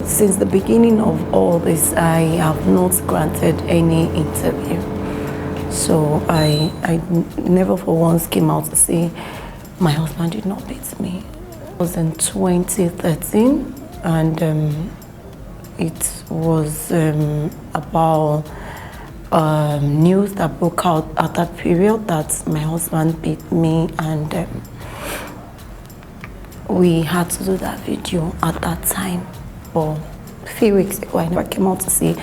Since the beginning of all this, I have not granted any interview. So I never for once came out to say my husband did not beat me. It was in 2013, and it was about news that broke out at that period that my husband beat me, and we had to do that video at that time. But a few weeks ago, I never came out to say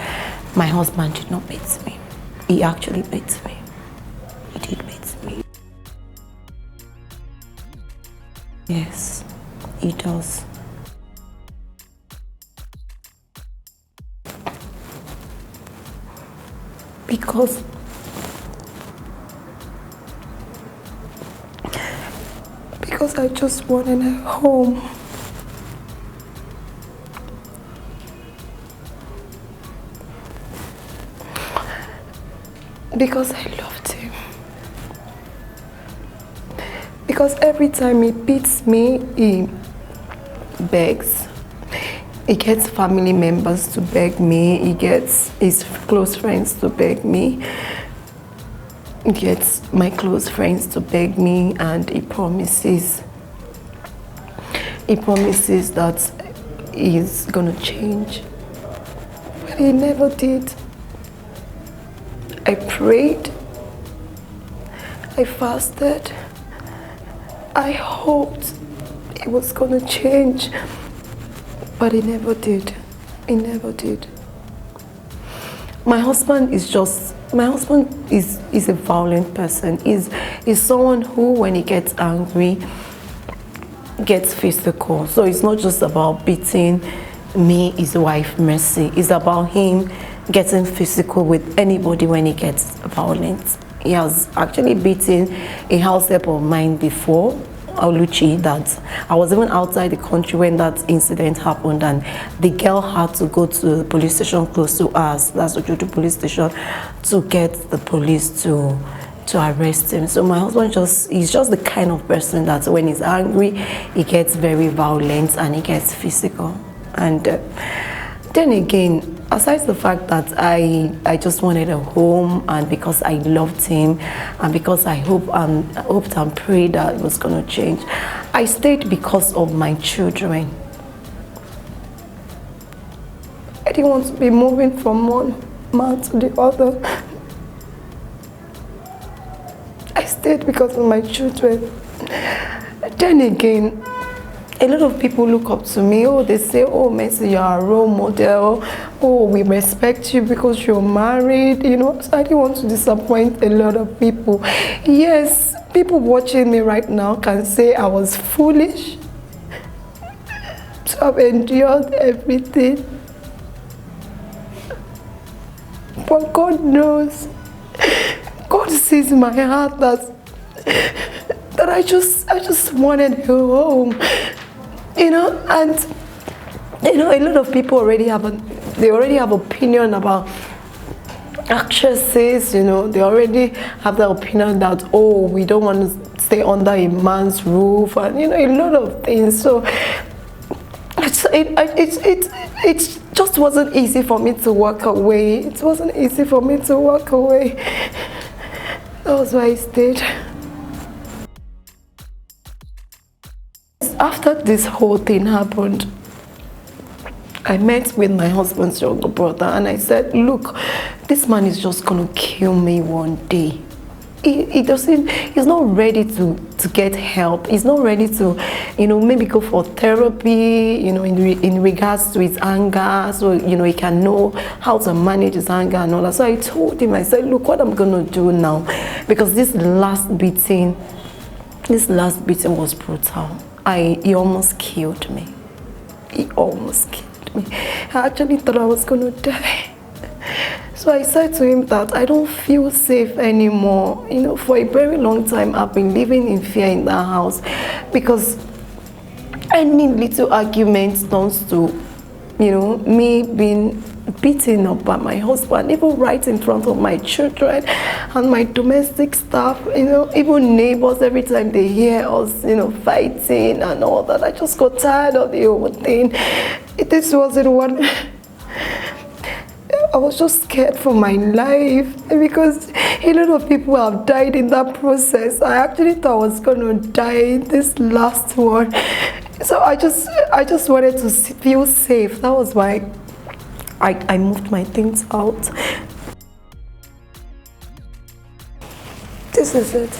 my husband did not beat me. He actually beat me. He did beat me. Yes, he does. Because I just wanted a home. Because I loved him. Because every time he beats me, he begs. He gets family members to beg me. He gets his close friends to beg me. He gets my close friends to beg me, and he promises that he's gonna change. But he never did. I prayed, I fasted, I hoped he was gonna change, but he never did. He never did. My husband is a violent person. He's someone who, when he gets angry, gets physical. So it's not just about beating me, his wife, Mercy. It's about him getting physical with anybody when he gets violent. He has actually beaten a house help of mine before, Oluchi, that I was even outside the country when that incident happened, and the girl had to go to the police station close to us, that's Ojodu police station, to get the police to arrest him. So my husband he's just the kind of person that when he's angry, he gets very violent and he gets physical. And then again, aside the fact that I just wanted a home, and because I loved him, and because I hoped and prayed that it was going to change, I stayed because of my children. I didn't want to be moving from one man to the other. I stayed because of my children. Then again, a lot of people look up to me. Oh, they say, oh, Mercy, you're a role model. Oh, we respect you because you're married. You know, so I didn't want to disappoint a lot of people. Yes, people watching me right now can say I was foolish to have endured everything. But God knows. God sees my heart that I just wanted a home. You know, and you know, a lot of people already have opinion about actresses. You know, they already have the opinion that, oh, we don't want to stay under a man's roof, and you know, a lot of things. So it just wasn't easy for me to walk away. It wasn't easy for me to walk away. That was why I stayed. After this whole thing happened, I met with my husband's younger brother, and I said, look, this man is just gonna kill me one day. He's not ready to get help. He's not ready to, you know, maybe go for therapy, you know, in regards to his anger, so, you know, he can know how to manage his anger and all that. So I told him, I said, look, what I'm gonna do now, because this last beating was brutal. He almost killed me. He almost killed me. I actually thought I was gonna die. So I said to him that I don't feel safe anymore. You know, for a very long time, I've been living in fear in that house, because any little argument turns to, you know, me being beaten up by my husband, even right in front of my children and my domestic staff, you know, even neighbors, every time they hear us, you know, fighting and all that. I just got tired of the whole thing. This wasn't what I was just scared for my life because a lot of people have died in that process. I actually thought I was gonna die in this last one. So I just wanted to feel safe. That was why I moved my things out. This is it.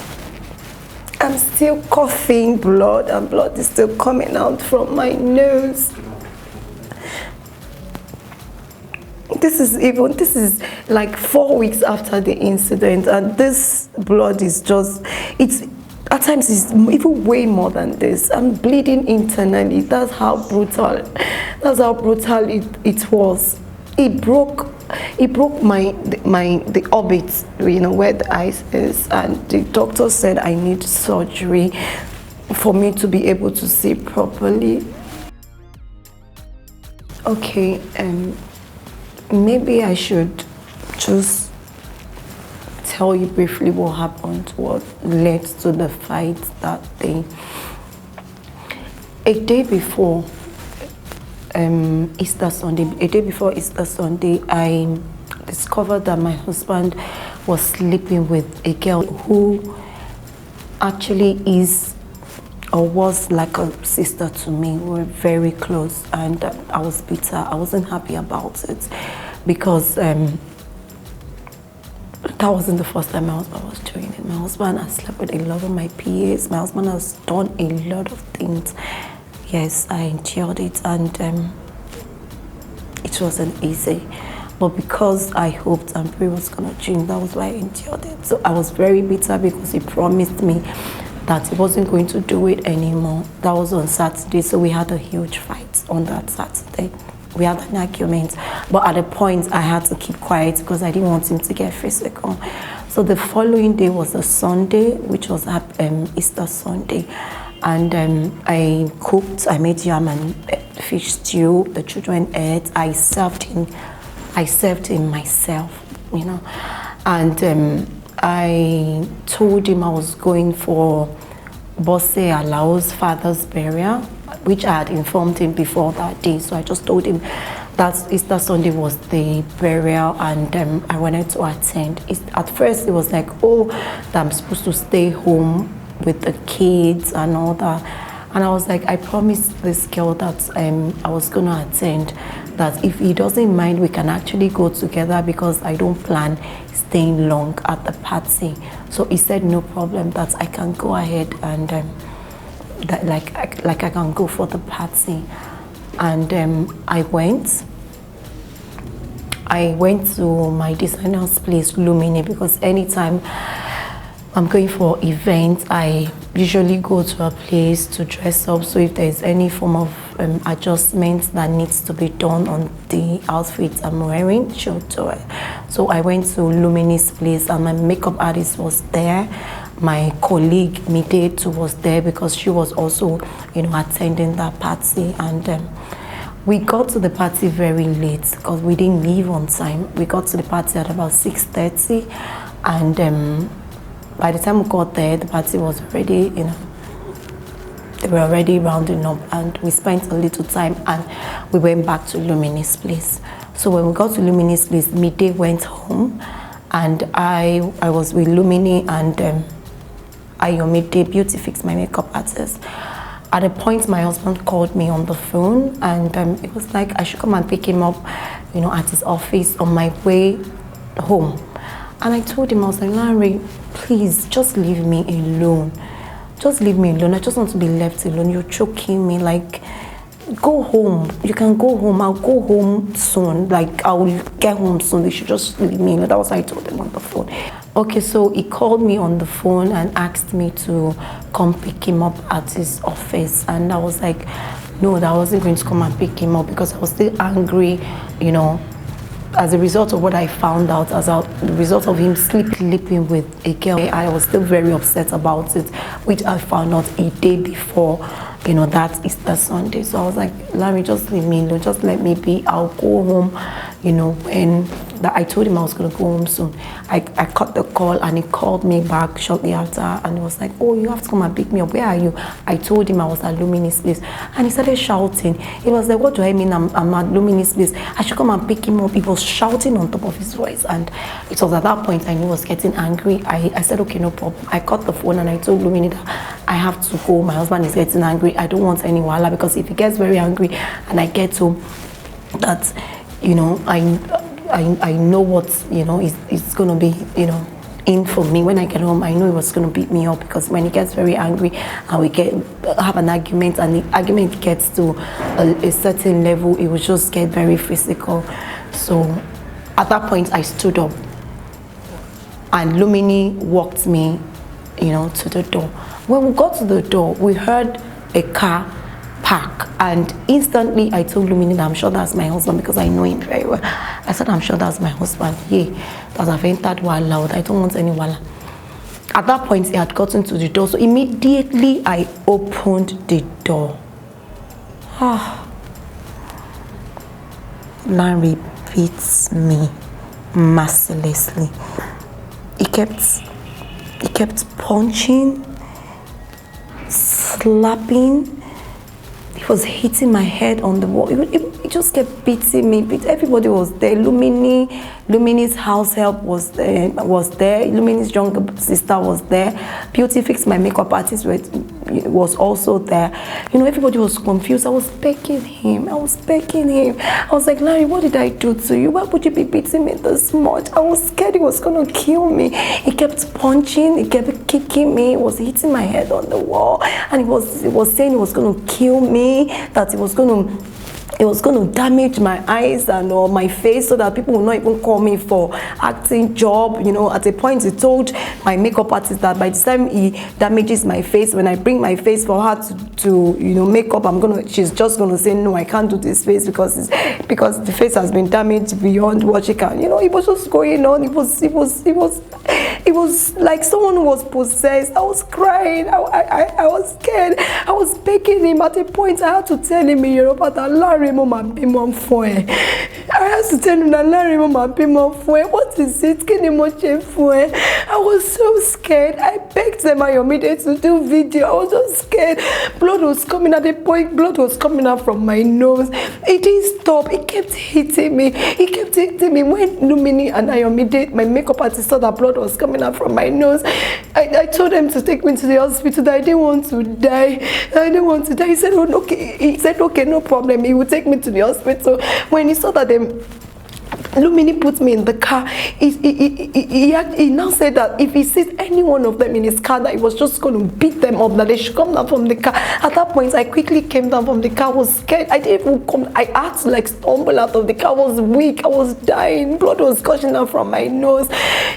I'm still coughing blood, and blood is still coming out from my nose. This is like 4 weeks after the incident, and this blood is just, at times it's even way more than this. I'm bleeding internally. That's how brutal it was. It broke the orbit, you know, where the eyes is, and the doctor said I need surgery for me to be able to see properly. Okay, maybe I should just tell you briefly what happened, what led to the fight that day. A day before Easter Sunday, I discovered that my husband was sleeping with a girl who actually is or was like a sister to me. We were very close, and I was bitter. I wasn't happy about it because that wasn't the first time my husband was doing it. My husband has slept with a lot of my PAs. My husband has done a lot of things. Yes, I endured it, and it wasn't easy. But because I hoped and prayed was going to change, that was why I endured it. So I was very bitter because he promised me that he wasn't going to do it anymore. That was on Saturday, so we had a huge fight on that Saturday. We had an argument, but at a point I had to keep quiet because I didn't want him to get physical. So the following day was a Sunday, which was Easter Sunday. And I cooked, I made yam and fish stew. The children ate. I served him myself, you know. And I told him I was going for Bosse Alao's father's burial, which I had informed him before that day. So I just told him that Easter Sunday was the burial, and I wanted to attend. At first it was like, oh, that I'm supposed to stay home with the kids and all that, and I was like, I promised this girl that I was gonna attend, that if he doesn't mind we can actually go together because I don't plan staying long at the party. So he said no problem, that I can go ahead and that I can go for the party. And I went to my designer's place, Lumini, because anytime I'm going for events, I usually go to a place to dress up. So if there's any form of adjustment that needs to be done on the outfit I'm wearing, she'll do it. So I went to Lumini's place, and my makeup artist was there. My colleague Mide too was there because she was also, you know, attending that party. And we got to the party very late because we didn't leave on time. We got to the party at about 6:30, and by the time we got there, the party was already, you know, they were already rounding up, and we spent a little time and we went back to Lumini's place. So when we got to Lumini's place, Mide went home, and I was with Lumini and Ayomide, Beauty Fix, my makeup artist. At a point, my husband called me on the phone, and it was like I should come and pick him up, you know, at his office on my way home. And I told him, I was like, Lanre, please, just leave me alone. Just leave me alone. I just want to be left alone. You're choking me. Like, go home. You can go home. I'll go home soon. Like, I will get home soon. You should just leave me alone. That was what I told him on the phone. Okay, so he called me on the phone and asked me to come pick him up at his office. And I was like, no, that I wasn't going to come and pick him up because I was still angry, you know, as a result of what I found out, as a result of him sleeping with a girl. I was still very upset about it, which I found out a day before, you know, that Easter Sunday. So I was like, Lanre, just leave me alone, just let me be. I'll go home, you know, when that I told him I was going to go home soon. I cut the call, and he called me back shortly after, and he was like, oh, you have to come and pick me up. Where are you? I told him I was at Luminis place, and he started shouting. He was like, what do I mean I'm at Luminis place? I should come and pick him up. He was shouting on top of his voice, and it was at that point I knew he was getting angry. I said, okay, no problem. I cut the phone and I told Lumini that I have to go. My husband is getting angry. I don't want any wahala, because if he gets very angry and I get home, that, you know, I know what, you know, it's going to be, you know, in for me. When I get home, I know he was going to beat me up, because when he gets very angry and we have an argument, and the argument gets to a certain level, it will just get very physical. So at that point I stood up, and Lumini walked me, you know, to the door. When we got to the door, we heard a car park, and instantly I told Lumini that I'm sure that's my husband, because I know him very well. I said, I'm sure that's my husband. Yeah, that I've entered while loud. I don't want any wala. At that point, he had gotten to the door, so immediately I opened the door. Lanre beats me mercilessly. He kept punching, slapping. He was hitting my head on the wall. It just kept beating me. Everybody was there. Lumini's house help was there. Lumini's younger sister was there. Beauty Fix, my makeup artist, was also there. You know, everybody was confused. I was begging him. I was like, Larry, what did I do to you? Why would you be beating me this much? I was scared he was going to kill me. He kept punching. He kept kicking me. He was hitting my head on the wall. And he was saying he was going to kill me, that he was going to damage my eyes and or my face, so that people will not even call me for acting job. You know, at a point he told my makeup artist that by the time he damages my face, when I bring my face for her to you know, make up, she's just gonna say, no, I can't do this face, because the face has been damaged beyond what she can. You know, it was just going on. It was like someone who was possessed. I was crying. I was scared. I was begging him. At a point I had to tell him in Yoruba that Larry, Mama, be more for I had to tell him that Larry, Mama, be more for what is it? Can you much for I was so scared. I begged them to do video. I was so scared. Blood was coming at a point. Blood was coming out from my nose. It didn't stop. It kept hitting me. When Lumini and Ayomide, my makeup artist, saw that blood was coming out from my nose, I told them to take me to the hospital, that I didn't want to die. He said, oh, okay. He said, okay, no problem. He would take me to the hospital. When he saw that Lumini put me in the car, he now said that if he sees any one of them in his car, that he was just going to beat them up, that they should come down from the car. At that point, I quickly came down from the car. I was scared. I didn't even come. I had to like stumble out of the car. I was weak. I was dying. Blood was gushing out from my nose.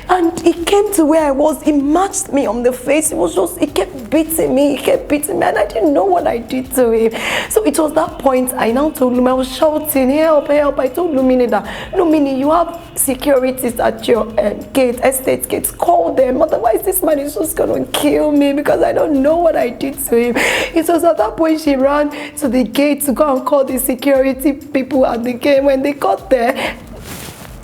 And he came to where I was. He matched me on the face. He kept beating me. And I didn't know what I did to him. So it was that point I now told him, I was shouting, help, help. I told Lumini that, Lumini, you have securities at your estate gates. Call them. Otherwise, this man is just going to kill me, because I don't know what I did to him. It was at that point she ran to the gate to go and call the security people at the gate. When they got there,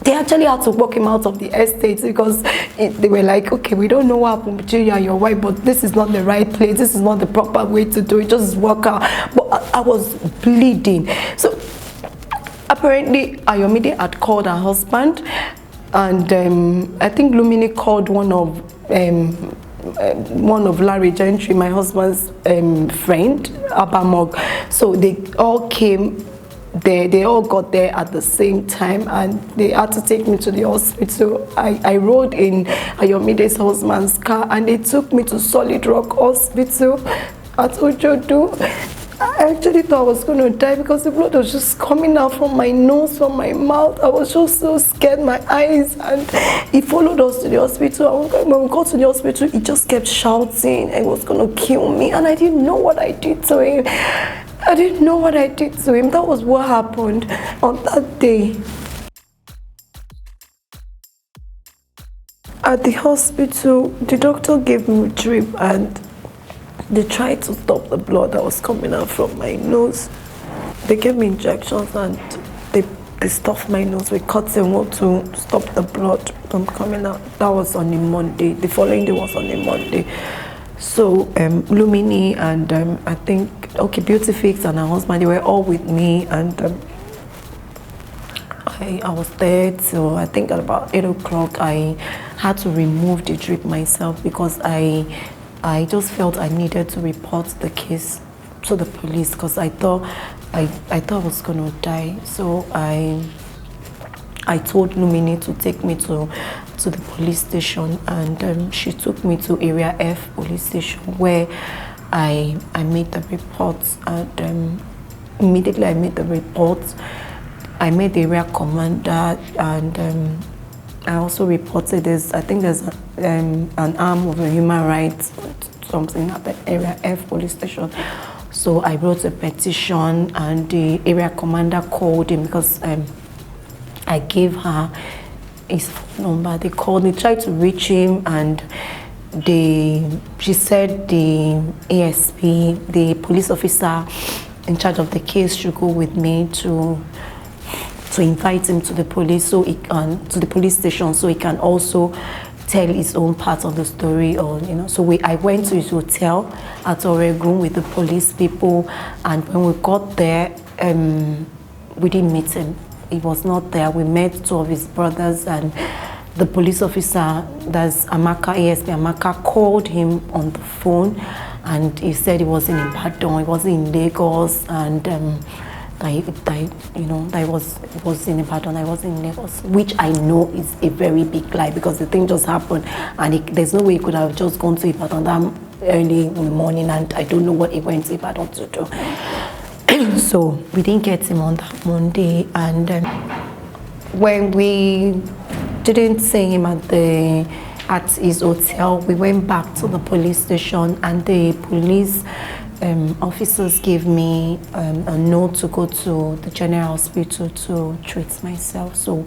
they actually had to walk him out of the estate, because they were like, okay, we don't know what happened between you and your wife, but this is not the right place. This is not the proper way to do it. Just walk out. But I was bleeding. So apparently Ayomide had called her husband, and I think Lumini called one of Lanre Gentry, my husband's friend, Abamog. So they all came there. They all got there at the same time, and they had to take me to the hospital. I rode in Ayomide's husband's car, and they took me to Solid Rock Hospital at Ojodu. I actually thought I was going to die, because the blood was just coming out from my nose, from my mouth. I was just so scared, my eyes. And he followed us to the hospital. When we got to the hospital, he just kept shouting and he was going to kill me. And I didn't know what I did to him. That was what happened on that day. At the hospital, the doctor gave me a drip, and they tried to stop the blood that was coming out from my nose. They gave me injections, and they stuffed my nose with cotton to stop the blood from coming out. That was on a Monday. The following day was on a Monday. So Lumini and I think Beautifix and her husband, they were all with me, and I was there till I think at about 8 o'clock. I had to remove the drip myself because I just felt I needed to report the case to the police because I thought I was gonna die. So I told Lumini to take me to the police station, and she took me to Area F police station where I made the report, and immediately I made the report. I met the area commander, and I also reported this. I think there's an arm of a human rights something at the Area F police station. So I wrote a petition, and the area commander called him because I gave her his phone number. They called me, tried to reach him, and she said the ASP, the police officer in charge of the case, should go with me to invite him to the police, so he can to the police station, so he can also tell his own part of the story. Or so I went to his hotel at Oregon with the police people, and when we got there, we didn't meet him. He was not there. We met two of his brothers, and the police officer, that's Amaka, ASP Amaka, called him on the phone, and he said he wasn't in Ibadan, he wasn't in Lagos, and that was in Ibadan, I was in Lagos, which I know is a very big lie because the thing just happened, and there's no way he could have just gone to Ibadan that early in the morning, and I don't know what he went to Ibadan to do. So we didn't get him on that Monday, and when we didn't see him at his hotel, we went back to the police station, and the police officers gave me a note to go to the general hospital to treat myself. So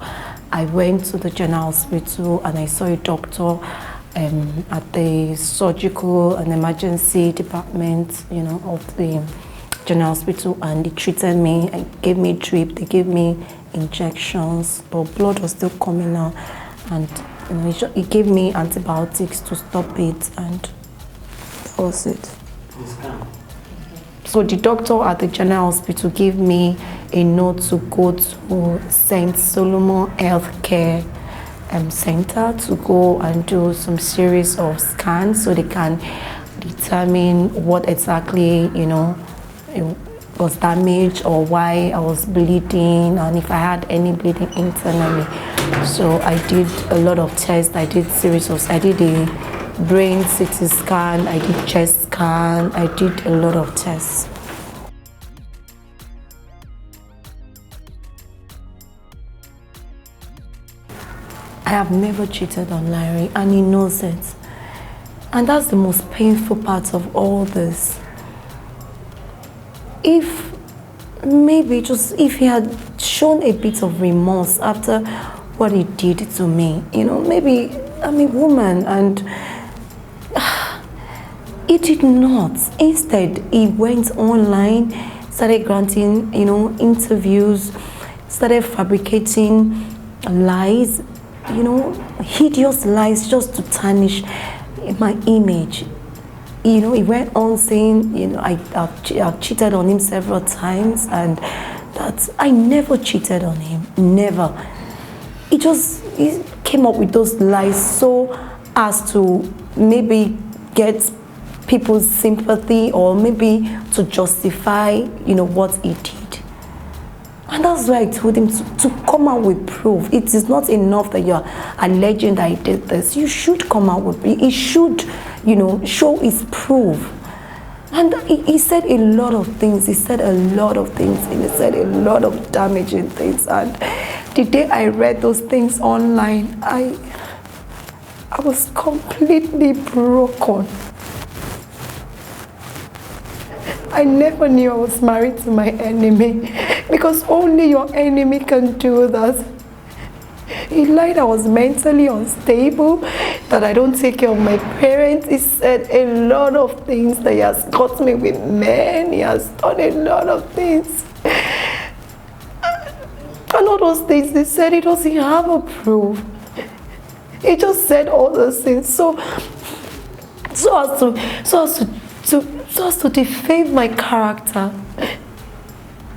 I went to the general hospital, and I saw a doctor at the surgical and emergency department, of the general hospital, and they treated me. They gave me drip, they gave me injections, but blood was still coming out, and he gave me antibiotics to stop it, and that was it. So the doctor at the general hospital gave me a note to go to St. Solomon Healthcare Center to go and do some series of scans so they can determine what exactly was damaged, or why I was bleeding, and if I had any bleeding internally. So I did a lot of tests. I did a brain CT scan, I did chest scan, I did a lot of tests. I have never cheated on Larry, and he knows it. And that's the most painful part of all this. If he had shown a bit of remorse after what he did to me, maybe I'm a woman, and he did not. Instead, he went online, started granting, interviews, started fabricating lies, hideous lies just to tarnish my image. He went on saying, I've cheated on him several times, and that I never cheated on him, never. He came up with those lies so as to maybe get people's sympathy, or maybe to justify, what he did. And that's why I told him to come out with proof. It is not enough that you're alleging that he did this. You should come out with it. He should, show his proof. And he said a lot of things. He said a lot of things, and he said a lot of damaging things. And the day I read those things online, I was completely broken. I never knew I was married to my enemy, because only your enemy can do that. He lied I was mentally unstable, that I don't take care of my parents. He said a lot of things, that he has got me with men. He has done a lot of things. And all those things, they said he doesn't have a proof. He just said all those things so as to defame my character.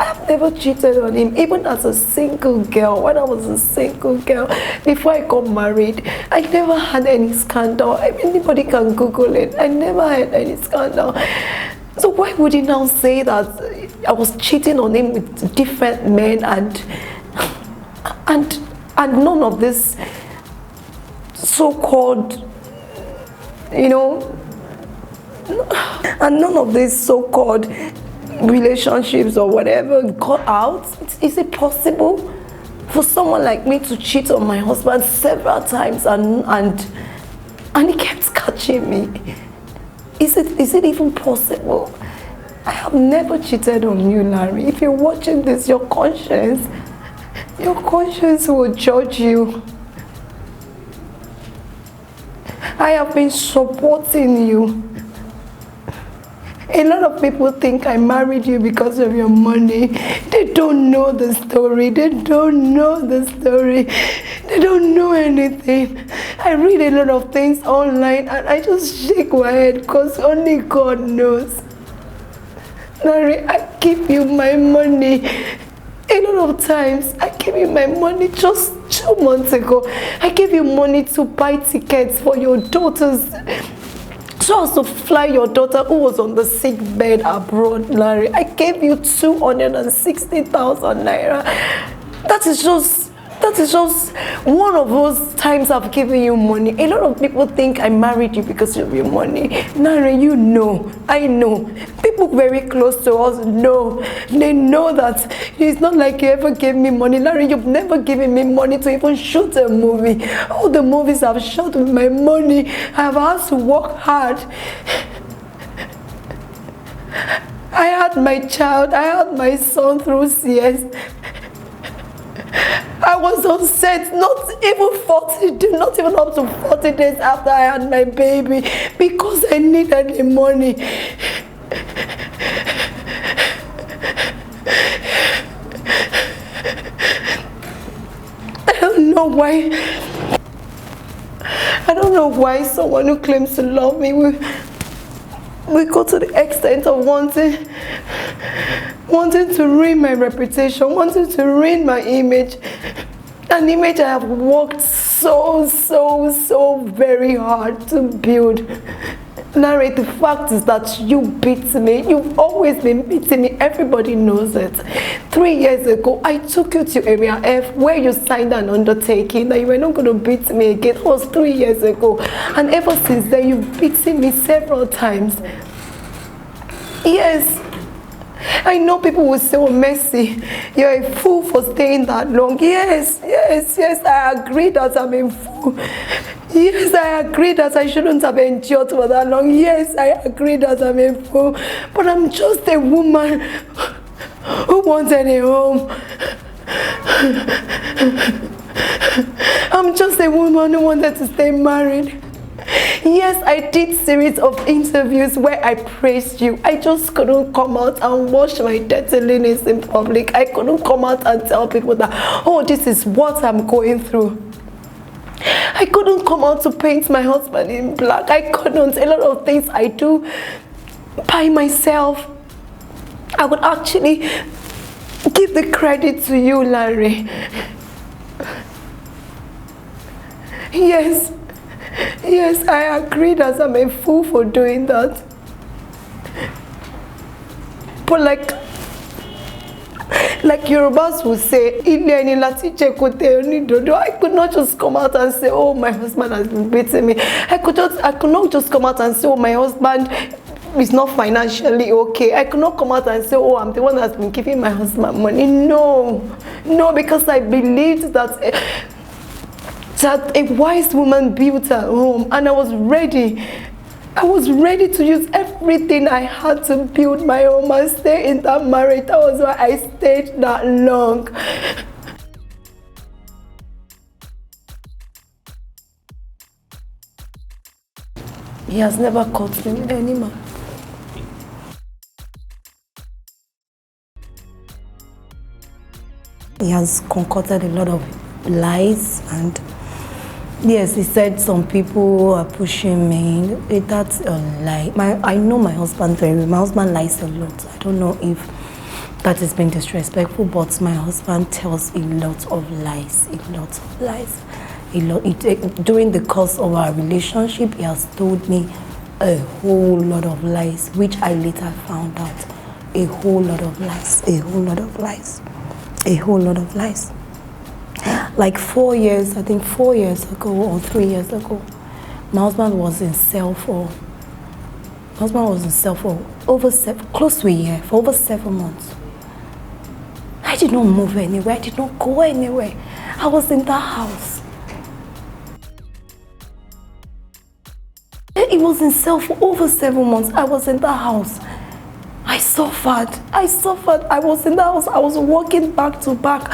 I've never cheated on him, even as a single girl. When I was a single girl, before I got married, I never had any scandal. I mean, anybody can Google it. I never had any scandal. So why would he now say that I was cheating on him with different men and none of this so-called, you know, and none of these so-called relationships or whatever got out? Is it possible for someone like me to cheat on my husband several times and he kept catching me? Is it even possible? I have never cheated on you, Larry. If you're watching this, your conscience will judge you. I have been supporting you. A lot of people think I married you because of your money. They don't know the story. They don't know the story. They don't know anything. I read a lot of things online and I just shake my head because only God knows. Larry, I give you my money. A lot of times, I gave you my money just 2 months ago. I gave you money to buy tickets for your daughters, so as to fly your daughter who was on the sick bed abroad, Larry. I gave you 260,000 naira. That is just one of those times I've given you money. A lot of people think I married you because of your money. Larry, you know, I know. People very close to us know. They know that it's not like you ever gave me money. Larry, you've never given me money to even shoot a movie. All the movies I've shot with my money, I've had to work hard. I had my child, I had my son through CS. I was on set not even up to 40 days after I had my baby because I needed the money. I don't know why someone who claims to love me will go to the extent of wanting to ruin my reputation, wanting to ruin my image. An image I have worked so very hard to build. Larry, the fact is that you beat me. You've always been beating me. Everybody knows it. 3 years ago, I took you to Area F where you signed an undertaking that you were not going to beat me again. That was 3 years ago. And ever since then, you've beaten me several times. Yes. I know people will say, oh, Mercy, you're a fool for staying that long. Yes, I agree that I'm a fool. Yes, I agree that I shouldn't have endured for that long. Yes, I agree that I'm a fool. But I'm just a woman who wanted a home. I'm just a woman who wanted to stay married. Yes, I did series of interviews where I praised you. I just couldn't come out and wash my dirty linens in public. I couldn't come out and tell people that, oh, this is what I'm going through. I couldn't come out to paint my husband in black. I couldn't. A lot of things I do by myself. I would actually give the credit to you, Larry. Yes, I agree that I'm a fool for doing that. But like Yorubas would say, I could not just come out and say, oh, my husband has been beating me. I could not just come out and say, oh, my husband is not financially okay. I could not come out and say, oh, I'm the one that's been giving my husband money. No, because I believed that a wise woman built her home, and I was ready to use everything I had to build my home and stay in that marriage. That was why I stayed that long. He has never caught me with any man. He has concocted a lot of lies, and yes, he said some people are pushing me. That's a lie. I know my husband very well. My husband lies a lot. I don't know if that is being disrespectful, but my husband tells a lot of lies. A lot of lies. During the course of our relationship, he has told me a whole lot of lies, which I later found out. A whole lot of lies. A whole lot of lies. A whole lot of lies. Like 4 years, I think 4 years ago or 3 years ago, my husband was in cell for close to a year, for over 7 months. I did not move anywhere. I did not go anywhere. I was in that house. He was in cell for over 7 months. I was in that house. I suffered. I was in the house. I was working back to back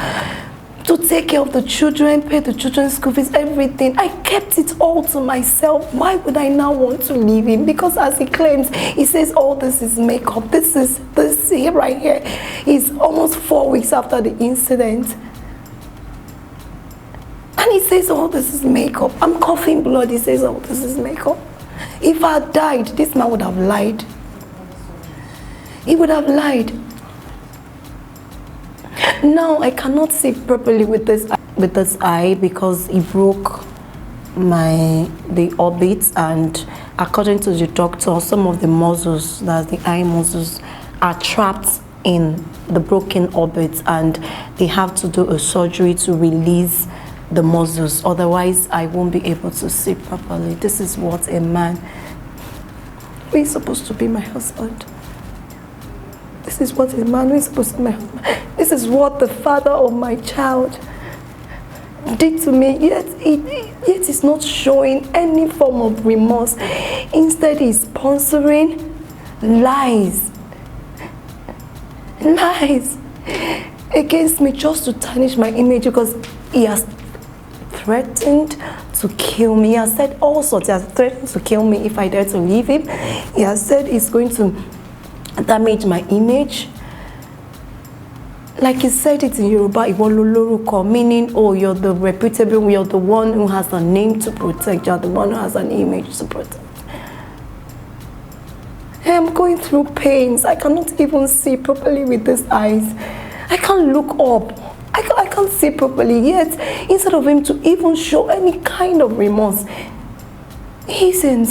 to take care of the children, pay the children's school fees, everything. I kept it all to myself. Why would I now want to leave him? Because as he claims, he says all this is makeup. This here right here is almost 4 weeks after the incident. And he says all this is makeup. I'm coughing blood. He says all this is makeup. If I had died, this man would have lied. He would have lied. Now I cannot see properly with this eye because he broke the orbit, and according to the doctor, some of the muscles, that's the eye muscles, are trapped in the broken orbit, and they have to do a surgery to release the muscles. Otherwise, I won't be able to see properly. This is what a man who is supposed to be my husband. This is what a man who is supposed to be my husband. This is what the father of my child did to me, yet he's not showing any form of remorse. Instead, he's sponsoring lies against me just to tarnish my image, because he has threatened to kill me. He has said all sorts. He has threatened to kill me if I dare to leave him. He has said he's going to damage my image. Like he said it in Yoruba, meaning, oh, you're the reputable, you're the one who has a name to protect, you're the one who has an image to protect. I'm going through pains. I cannot even see properly with these eyes. I can't look up. I can't see properly, yet instead of him to even show any kind of remorse, he isn't.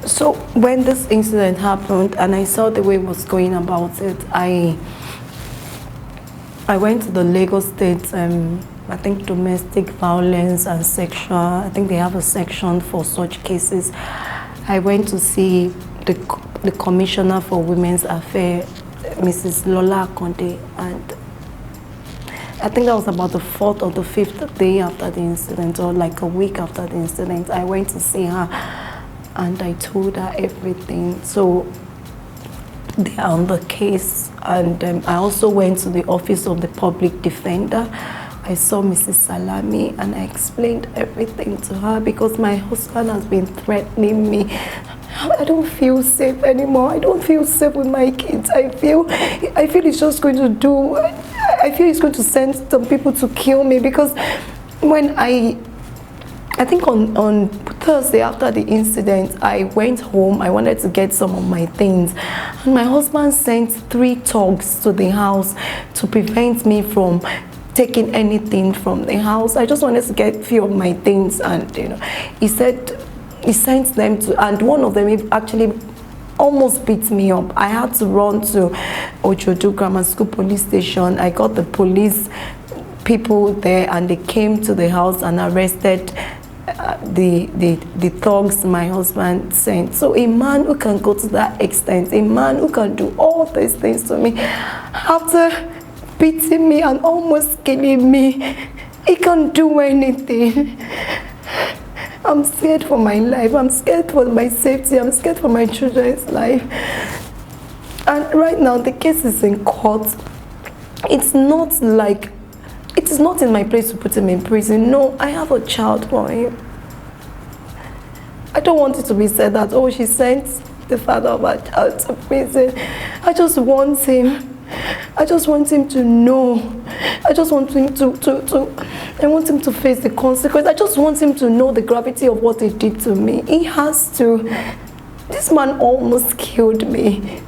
So when this incident happened and I saw the way he was going about it, I went to the Lagos State, I think domestic violence and sexual, I think they have a section for such cases. I went to see the Commissioner for Women's Affairs, Mrs. Lola Akonde, and I think that was about the 4th or the 5th day after the incident, or like a week after the incident. I went to see her and I told her everything. So they are on the case, and I also went to the office of the public defender. I saw Mrs. Salami and I explained everything to her, because my husband has been threatening me. I don't feel safe anymore. I don't feel safe with my kids. I feel he's just going to do, I feel he's going to send some people to kill me, because when I think on Thursday after the incident, I went home. I wanted to get some of my things, and my husband sent 3 thugs to the house to prevent me from taking anything from the house. I just wanted to get a few of my things, and he said he sent them to, and one of them actually almost beat me up. I had to run to Ojodu Grammar School police station. I got the police people there, and they came to the house and arrested the thugs my husband sent. So a man who can go to that extent, a man who can do all these things to me, after beating me and almost killing me, he can't do anything. I'm scared for my life. I'm scared for my safety. I'm scared for my children's life. And right now the case is in court. It's not like, it is not in my place to put him in prison. No, I have a child for him. I don't want it to be said that, oh, she sent the father of our child to prison. I just want him. I just want him to know. I just want him I want him to face the consequence. I just want him to know the gravity of what he did to me. He has to. This man almost killed me.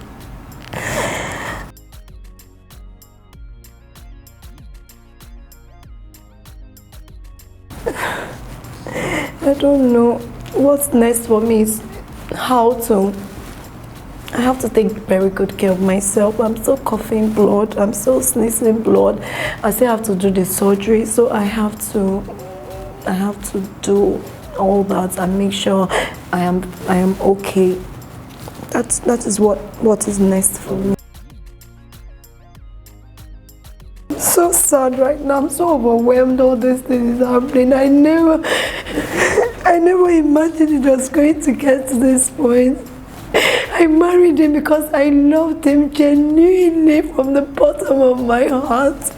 I don't know. What's next for me is I have to take very good care of myself. I'm still coughing blood. I'm still sneezing blood. I still have to do the surgery, so I have to do all that and make sure I am okay. That is what is next for me. I'm so sad right now. I'm so overwhelmed. All this thing is happening. I never imagined it was going to get to this point. I married him because I loved him genuinely from the bottom of my heart.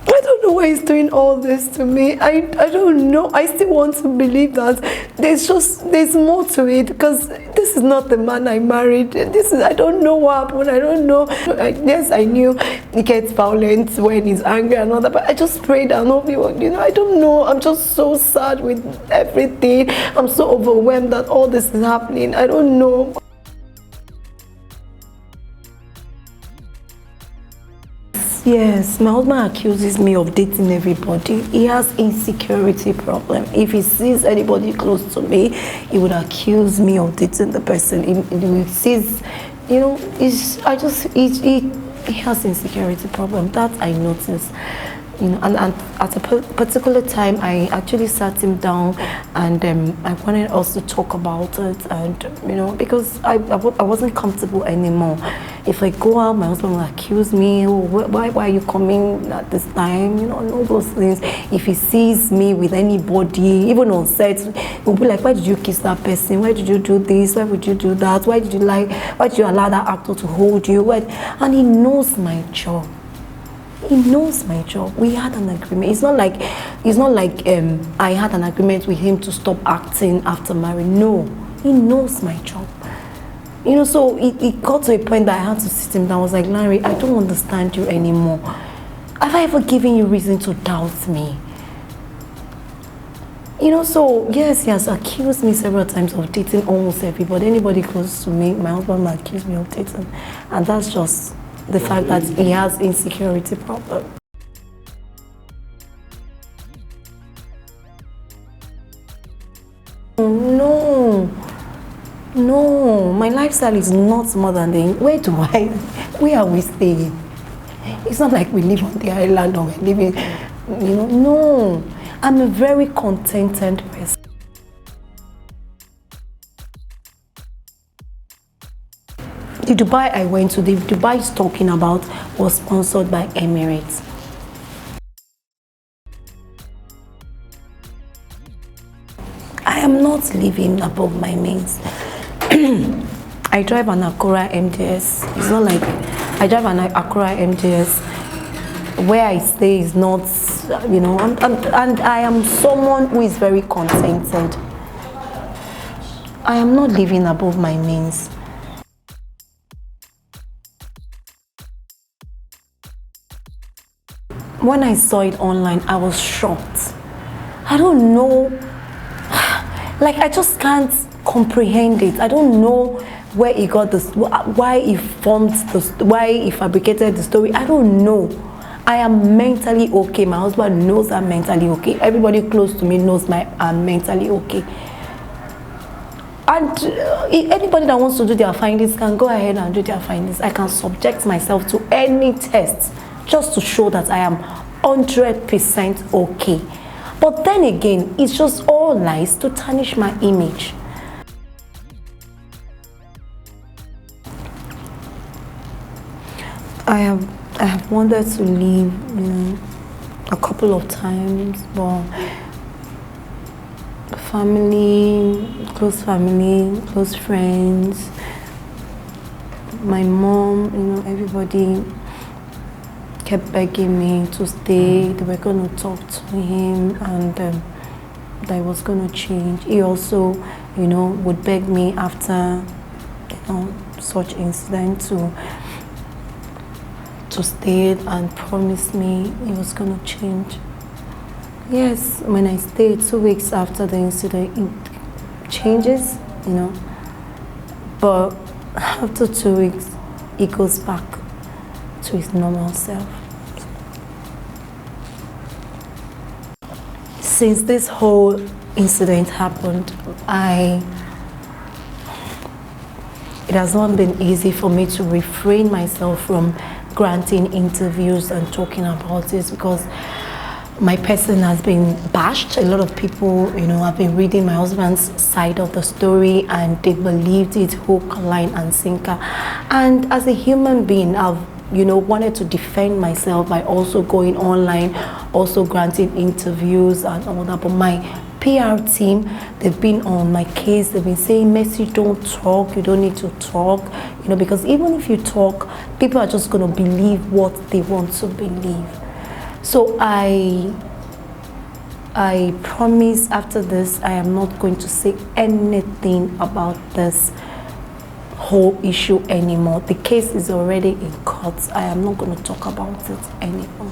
I don't know why he's doing all this to me. I don't know. I still want to believe that there's more to it, because this is not the man I married. I don't know what happened. I don't know. Yes, I knew he gets violent when he's angry and all that, but I just prayed and hope he would, I don't know. I'm just so sad with everything. I'm so overwhelmed that all this is happening. I don't know. Yes, my husband accuses me of dating everybody. He has insecurity problem. If he sees anybody close to me, he would accuse me of dating the person. He sees, he has insecurity problem. That I noticed. And at a particular time, I actually sat him down and I wanted us to talk about it, and because I wasn't comfortable anymore. If I go out, my husband will accuse me, oh, why are you coming at this time, and all those things. If he sees me with anybody, even on set, he'll be like, why did you kiss that person? Why did you do this? Why would you do that? Why did you allow that actor to hold you? And he knows my job. He knows my job. We had an agreement. It's not like I had an agreement with him to stop acting after marriage. No, he knows my job. So it got to a point that I had to sit him down. I was like, Lanre, I don't understand you anymore. Have I ever given you reason to doubt me? So yes, he has accused me several times of dating almost everybody. Anybody close to me, my husband might accuse me of dating, and that's just the fact that he has insecurity problem. No, my lifestyle is not more than where are we staying? It's not like we live on the island or we're living, no. I'm a very contented person. The Dubai I went to, the Dubai is talking about, was sponsored by Emirates. I am not living above my means. I drive an Acura MDS. It's not like I drive an Acura MDS. Where I stay is not, and I am someone who is very contented. I am not living above my means. When I saw it online, I was shocked. I don't know, I just can't comprehend it. I don't know where he got this, why he formed this, why he fabricated the story. I don't know. I am mentally okay. My husband knows I'm mentally okay. Everybody close to me knows I'm mentally okay. And anybody that wants to do their findings can go ahead and do their findings. I can subject myself to any test just to show that I am 100% okay. But then again, it's just all lies to tarnish my image. I have wanted to leave, a couple of times, but close family, close friends, my mom, everybody kept begging me to stay. They were going to talk to him, and that it was going to change. He also, you know, would beg me after, you know, such incident to stay and promise me he was going to change. Yes, when I stayed 2 weeks after the incident, it changes, you know. But after 2 weeks, he goes back to his normal self. Since this whole incident happened, it has not been easy for me to refrain myself from granting interviews and talking about this, because my person has been bashed. A lot of people, you know, have been reading my husband's side of the story and they believed it hook, line and sinker. And as a human being, I've, you know, wanted to defend myself by also going online, also granting interviews and all that. But my PR team, they've been on my case. They've been saying, Mercy, don't talk. You don't need to talk. You know, because even if you talk, people are just going to believe what they want to believe. So I promise after this, I am not going to say anything about this whole issue anymore. The case is already in court. I am not going to talk about it anymore.